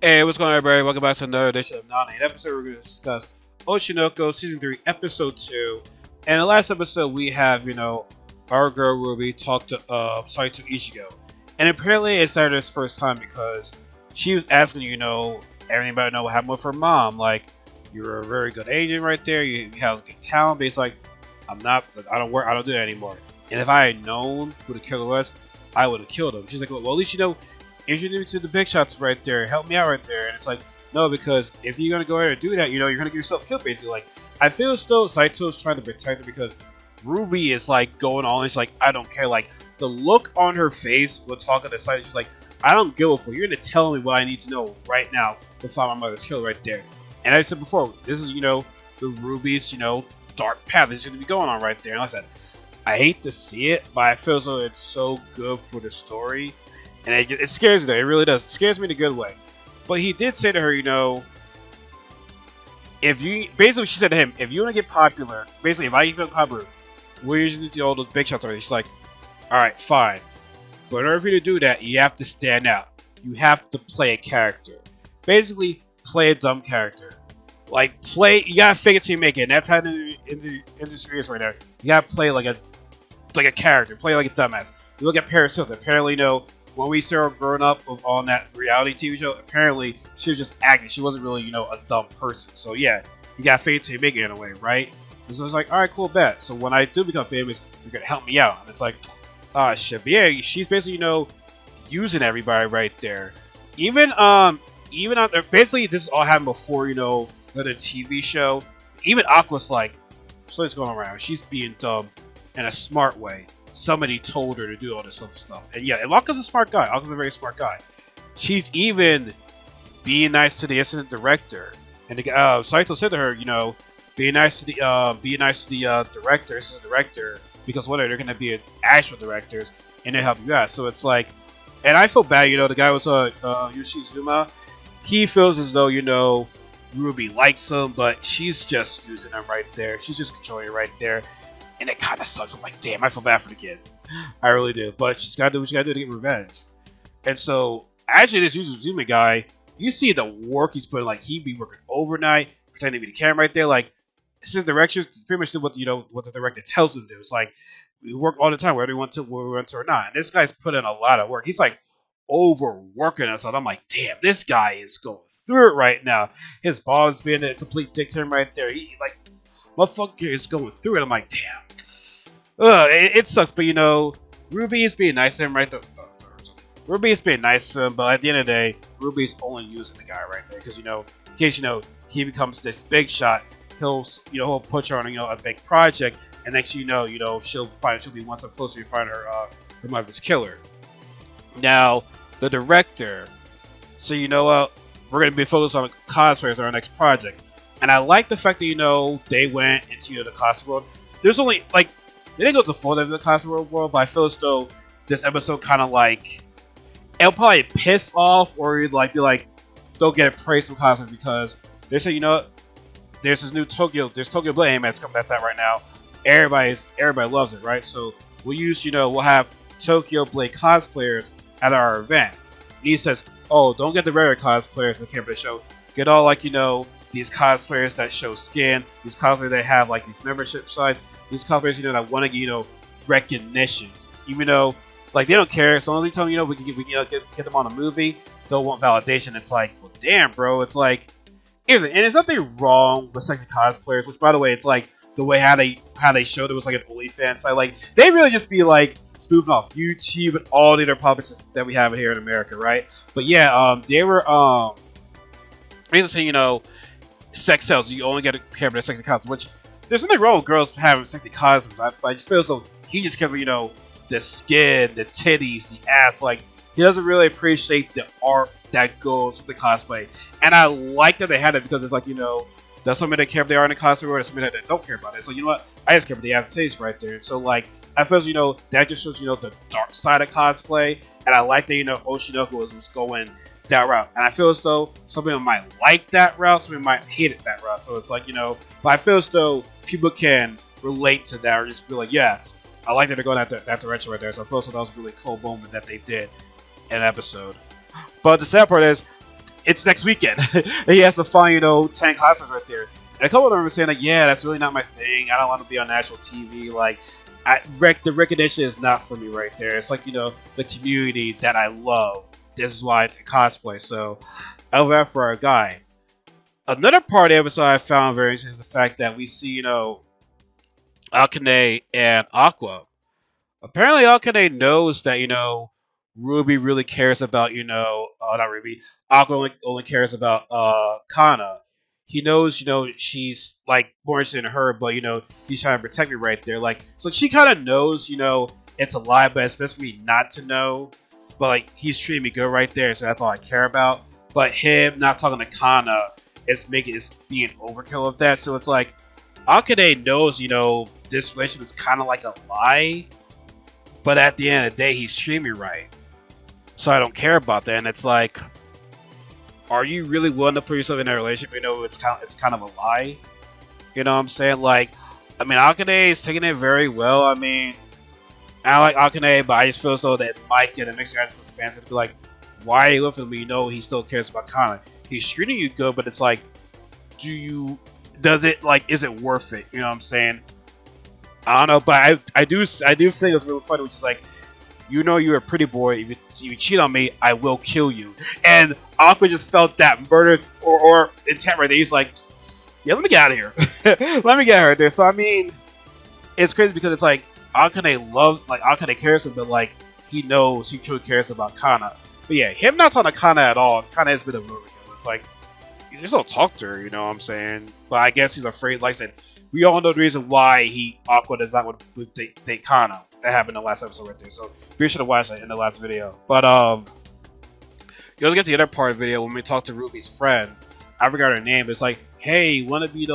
Hey, what's going on, everybody? Welcome back to another edition of Nani. In episode, we're going to discuss Oshi No Ko Season 3, Episode 2. And in the last episode, we have, our girl Ruby talk to, to Ichigo. And apparently, it's not his first time because she was asking, everything about know what happened with her mom. Like, you're a very good agent right there. You have good talent. But it's like, I don't do that anymore. And if I had known who the killer was, I would have killed him. She's like, well, at least introduce me to the big shots right there. Help me out right there. And it's like, no, because if you're gonna go ahead and do that, you're gonna get yourself killed. Basically, like I feel as though Saito's trying to protect her because Ruby is like going on. It's like I don't care. Like the look on her face when talking to Saito, she's like, I don't give a fuck. You're gonna tell me what I need to know right now to find my mother's killer right there. And I said before, this is the Ruby's dark path is gonna be going on right there. And like I said, I hate to see it, but I feel as though it's so good for the story. And it scares me, though. It really does. It scares me in a good way. But he did say to her, if you... Basically, she said to him, if you want to get popular... Basically, if I get popular, we're usually do all those big shots already. She's like, alright, fine. But in order for you to do that, you have to stand out. You have to play a character. Basically, play a dumb character. Like, you gotta fake it till you make it. And that's how the industry is right now. You gotta play like a character. Play like a dumbass. You look at Paris Hilton. Apparently, when we saw her growing up on that reality TV show, apparently she was just acting. She wasn't really, a dumb person. So yeah, you got fate to make it in a way, right? And so it's like, all right, cool, bet. So when I do become famous, you're gonna help me out. And it's like, ah, shit. But yeah, she's basically, using everybody right there. Even on basically this all happened before, the TV show. Even Aqua's like, what's going on around? She's being dumb in a smart way. Somebody told her to do all this other stuff. And yeah, and Aka's a smart guy. Aka's a very smart guy. She's even being nice to the assistant director. And Saito said to her, be nice to the director, assistant director, because one day they're going to be actual directors and they help you out. So it's like, and I feel bad, the guy was Yoshizuma. He feels as though, Ruby likes him, but she's just using him right there. She's just controlling it right there. And it kind of sucks. I'm like, damn, I feel bad for the kid. I really do. But she's got to do what she got to do to get revenge. And so, actually, this Yuzuzumi guy, you see the work he's putting. Like, he be working overnight, pretending to be the camera right there. Like, his directions pretty much do what the director tells him to do. It's like, we work all the time, whether we want to or not. And this guy's put in a lot of work. He's like overworking us. And I'm like, damn, this guy is going through it right now. His boss being a complete dick to him right there. He, like, motherfucker is going through it. I'm like, damn. It sucks, but Ruby is being nice to him, right? Ruby is being nice to him, but at the end of the day, Ruby's only using the guy right there because in case he becomes this big shot, he'll put her on a big project, and next she'll be one step closer to find her mother's killer. Now the director, so we're gonna be focused on cosplayers on our next project, and I like the fact that they went into the cosplay world. There's only like. They didn't go to full of the cosplay world, but I feel as though this episode kind of like it'll probably piss off or you'd like be like they'll get a praise from cosplay because they say there's this new Tokyo Blade that's out right now. Everybody loves it, right? So we'll have Tokyo Blade cosplayers at our event. And he says, oh, don't get the regular cosplayers that came to the show. Get all these cosplayers that show skin, these cosplayers that have like these membership sites. These cosplayers, that want to get, recognition. Even though, like, they don't care. So only time, we can get them on a movie, they'll want validation. It's like, well, damn, bro. It's like, and there's nothing wrong with sexy cosplayers. Which, by the way, it's like the way how they showed it was like an OnlyFans site. Like, they really just be like spoofing off YouTube and all the other publishers that we have here in America, right? But yeah, they were basically, sex sells. You only get a care about sexy cosplayers, which. There's nothing wrong with girls having sexy costumes, but I just feel so he just cares about, the skin, the titties, the ass. Like, he doesn't really appreciate the art that goes with the cosplay. And I like that they had it because it's like, there's somebody that care if they are in a costume or there's somebody that don't care about it. So, you know what? I just care about the ass taste right there. So, like, I feel, that just shows, the dark side of cosplay. And I like that, Oshi No Ko was going that route. And I feel as though some people might like that route, some people might hate it that route. So it's like, but I feel as though people can relate to that or just be like, yeah, I like that they're going that direction right there. So I feel as though that was a really cool moment that they did in an episode. But the sad part is, it's next weekend. And he has to find, 10 cosplayers right there. And a couple of them were saying like, yeah, that's really not my thing. I don't want to be on national TV. Like, the recognition is not for me right there. It's like, the community that I love. This is why I cosplay. So I love that for our guy. Another part of the episode I found very interesting is the fact that we see, Akane and Aqua. Apparently, Akane knows that, Ruby really cares about, not Ruby. Aqua only cares about Kana. He knows, she's like more interested in her, but he's trying to protect me right there. Like, so she kind of knows, it's a lie, but it's best for me not to know. But like, he's treating me good right there, so that's all I care about. But him not talking to Kana is being overkill of that. So it's like Akane knows, this relationship is kind of like a lie, but at the end of the day, he's treating me right, so I don't care about that. And it's like, are you really willing to put yourself in a relationship? It's kind of a lie. You know what I'm saying? Like, I mean, Akane is taking it very well. I mean, I like Akane, but I just feel so that might get a mixed reaction from fans to be like, why are you looking at me? He still cares about Kana. He's treating you good, but it's like, is it worth it? You know what I'm saying? I don't know, but I do think it's really funny, which is like, you're a pretty boy. If you cheat on me, I will kill you. And Aqua just felt that murder or intent right there. He's like, yeah, let me get out of here. Let me get her there. So I mean, it's crazy because it's like Akane cares him, but like he knows he truly cares about Kana. But yeah, him not talking to Kana at all. Kana has been a overkill. It's like, you just don't talk to her. You know what I'm saying? But I guess he's afraid. Like I said, we all know the reason why Aqua does not want to date Kana. That happened in the last episode right there. So we should have watched that in the last video. But let's get to the other part of the video when we talk to Ruby's friend. I forgot her name. It's like, hey, you want to be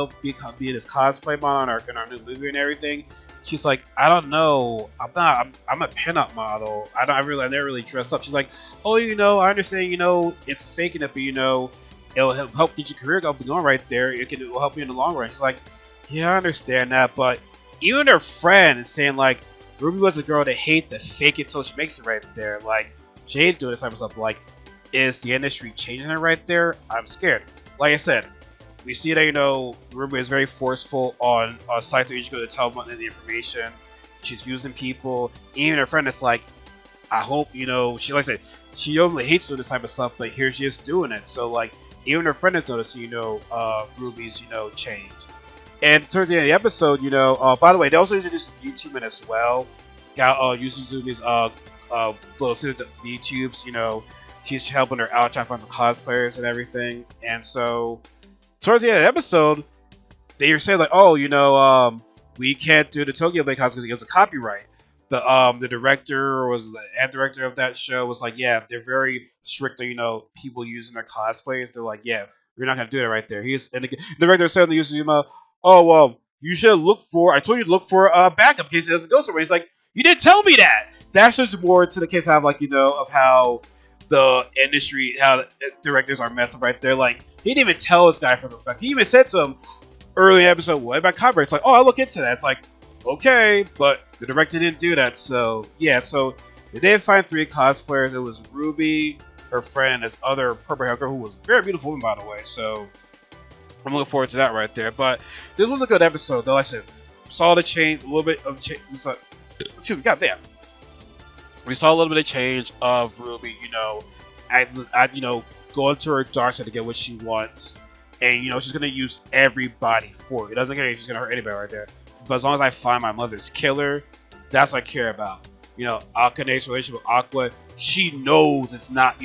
this cosplay model in our new movie and everything? She's like, I don't know. I'm a pinup model. I never really dress up. She's like, oh, I understand. It's faking it, but it'll help get your career going right there. It will help you in the long run. She's like, yeah, I understand that, but even her friend is saying like, Ruby was a girl that hate to fake it till she makes it right there. Like, she hated doing this type of stuff. Like, is the industry changing it right there? I'm scared. Like I said, we see that, Ruby is very forceful on Saito Ichigo to tell them the information. She's using people. Even her friend is like, I hope, she, like I said, she normally hates doing this type of stuff, but here she is doing it. So, like, even her friend is noticing, Ruby's, change. And towards the end of the episode, by the way, they also introduced YouTube as well. Got using these little YouTubes, she's helping her out trying to find the cosplayers and everything. And so towards the end of the episode, they were saying like, oh, we can't do the Tokyo Bay cosplay because it has a copyright. The director or the ad director of that show was like, yeah, they're very strict on, people using their cosplays. They're like, yeah, we're not gonna do that right there. And the director said to Yusuma, oh, well, you should I told you to look for a backup in case it doesn't go somewhere. He's like, you didn't tell me that. That's just more to the case of like, of how the industry, how the directors are messing right there. Like, he didn't even tell this guy from the fact. He even said to him early in the episode, what about copyright? It's like, oh, I'll look into that. It's like, okay, but the director didn't do that. So, yeah, so they did find 3 cosplayers. It was Ruby, her friend, and this other purple hair girl who was a very beautiful woman, by the way. So I'm looking forward to that right there. But this was a good episode, though. I said, saw the change, a little bit of change. Excuse me, goddamn. We saw a little bit of change of Ruby, going to her dark side to get what she wants. And, she's going to use everybody for it. It doesn't care if she's going to hurt anybody right there. But as long as I find my mother's killer, that's what I care about. Akane's relationship with Aqua, she knows it's not,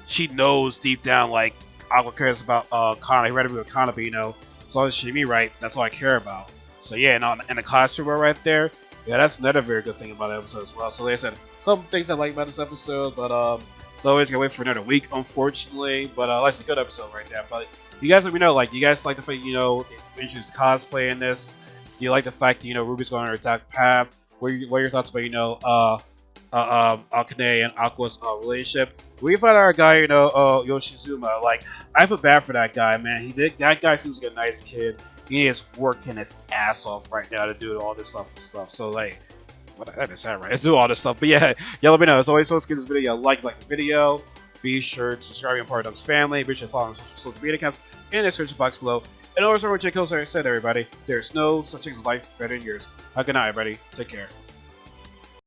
she knows deep down, like, Aqua cares about Kana. He read it with Kana, but as long as she me right, that's all I care about. So yeah, and the costume right there, yeah, that's another very good thing about the episode as well. So like I said, a couple things I like about this episode, but so always gotta wait for another week, unfortunately. But that's a good episode right there. But you guys let me know, like, you guys like the fact they introduced the cosplay in this. Do you like the fact that Ruby's going on her dark path? What are your thoughts about Akane and Aqua's relationship? We found our guy, Yoshizuma. Like, I feel bad for that guy, man. That guy seems like a nice kid. He is working his ass off right now to do all this stuff. So like, what that is that right? Do all this stuff. But yeah, let me know. As always, so let's give this video a like the video. be sure to subscribe and part of Duck's family. Be sure to follow our social media accounts in the description box below. And always remember, Jake Hills said, everybody, there's no such thing as life better than yours. Good night, everybody. Take care.